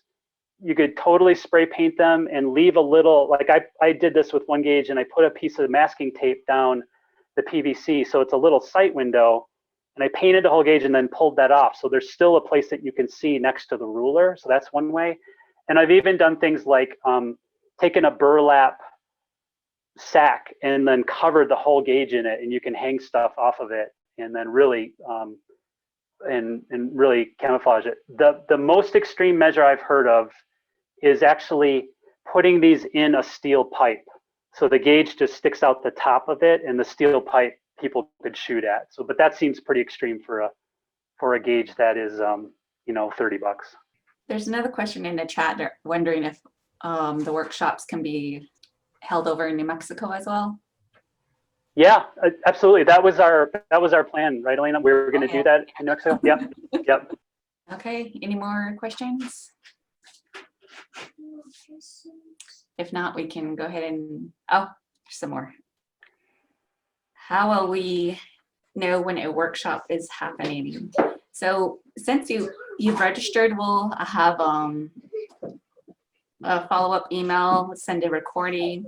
You could totally spray paint them and leave a little, like I did this with one gauge and I put a piece of masking tape down the PVC so it's a little sight window, and I painted the whole gauge and then pulled that off. So there's still a place that you can see next to the ruler. So that's one way. And I've even done things like taken a burlap sack and then covered the whole gauge in it, and you can hang stuff off of it and then really and really camouflage it. The most extreme measure I've heard of is actually putting these in a steel pipe. So the gauge just sticks out the top of it, and the steel pipe people could shoot at. So, but that seems pretty extreme for a gauge that is, $30. There's another question in the chat. They're wondering if the workshops can be held over in New Mexico as well. Yeah, absolutely. That was our plan, right, Elena? We were going to do that in New Mexico. Yep. Yep. Okay. Any more questions? If not, we can go ahead and there's some more. How will we know when a workshop is happening? So since you've registered, we'll have a follow-up email, send a recording,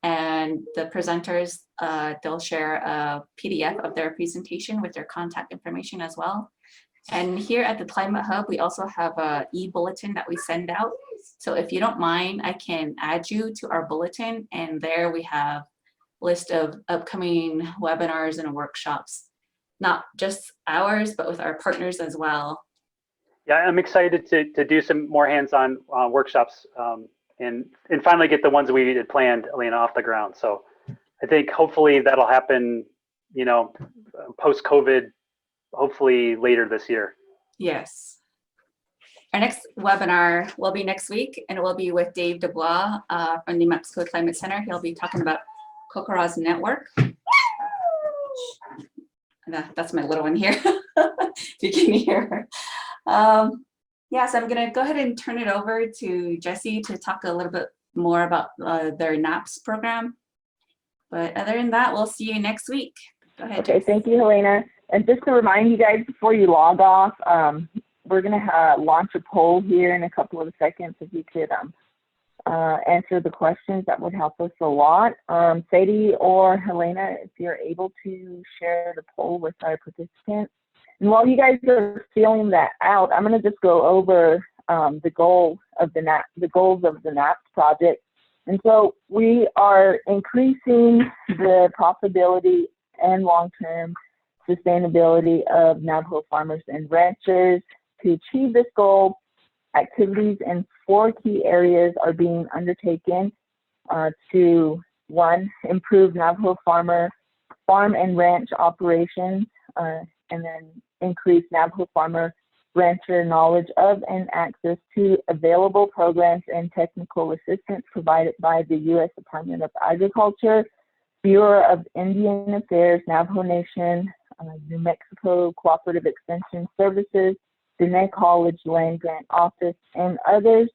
and the presenters, they'll share a PDF of their presentation with their contact information as well. And here at the Climate Hub, we also have a e-bulletin that we send out. So if you don't mind, I can add you to our bulletin, and there we have a list of upcoming webinars and workshops, not just ours, but with our partners as well. Yeah, I'm excited to do some more hands-on workshops and finally get the ones we had planned, Elena, off the ground. So I think hopefully that'll happen, post-COVID, hopefully later this year. Yes. Our next webinar will be next week, and it will be with Dave Dubois from the New Mexico Climate Center. He'll be talking about COCORA's network. That's my little one here, if you can hear. Yeah, so I'm going to go ahead and turn it over to Jesse to talk a little bit more about their NAPS program. But other than that, we'll see you next week. Go ahead. Okay, thank you, Helena. And just to remind you guys before you log off, we're going to launch a poll here in a couple of seconds. If you could answer the questions, that would help us a lot. Sadie or Helena, if you're able to share the poll with our participants. And while you guys are filling that out, I'm going to just go over the goals of the NAPS project. And so we are increasing the profitability and long-term sustainability of Navajo farmers and ranchers. To achieve this goal, activities in 4 key areas are being undertaken to, 1, improve Navajo farm and ranch operations, and then increase Navajo farmer rancher knowledge of and access to available programs and technical assistance provided by the U.S. Department of Agriculture, Bureau of Indian Affairs, Navajo Nation, New Mexico Cooperative Extension Services, Diné College Land Grant Office, and others.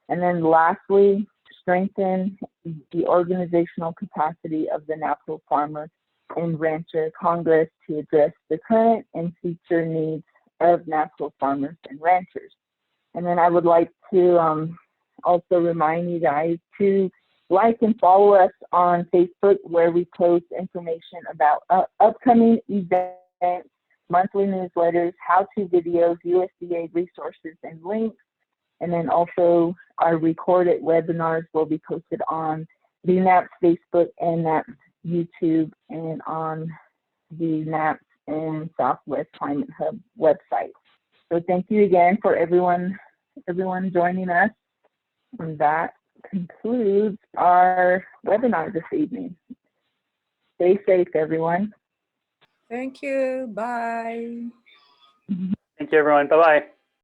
And then lastly, strengthen the organizational capacity of the Navajo Farmer and Rancher Congress to address the current and future needs of Navajo farmers and ranchers. And then I would like to also remind you guys to like and follow us on Facebook, where we post information about upcoming events, monthly newsletters, how-to videos, USDA resources, and links. And then also our recorded webinars will be posted on the NAPS Facebook and NAPS YouTube and on the NAPS and Southwest Climate Hub website. So thank you again for everyone joining us. And that concludes our webinar this evening. Stay safe, everyone. Thank you. Bye. Thank you, everyone. Bye-bye.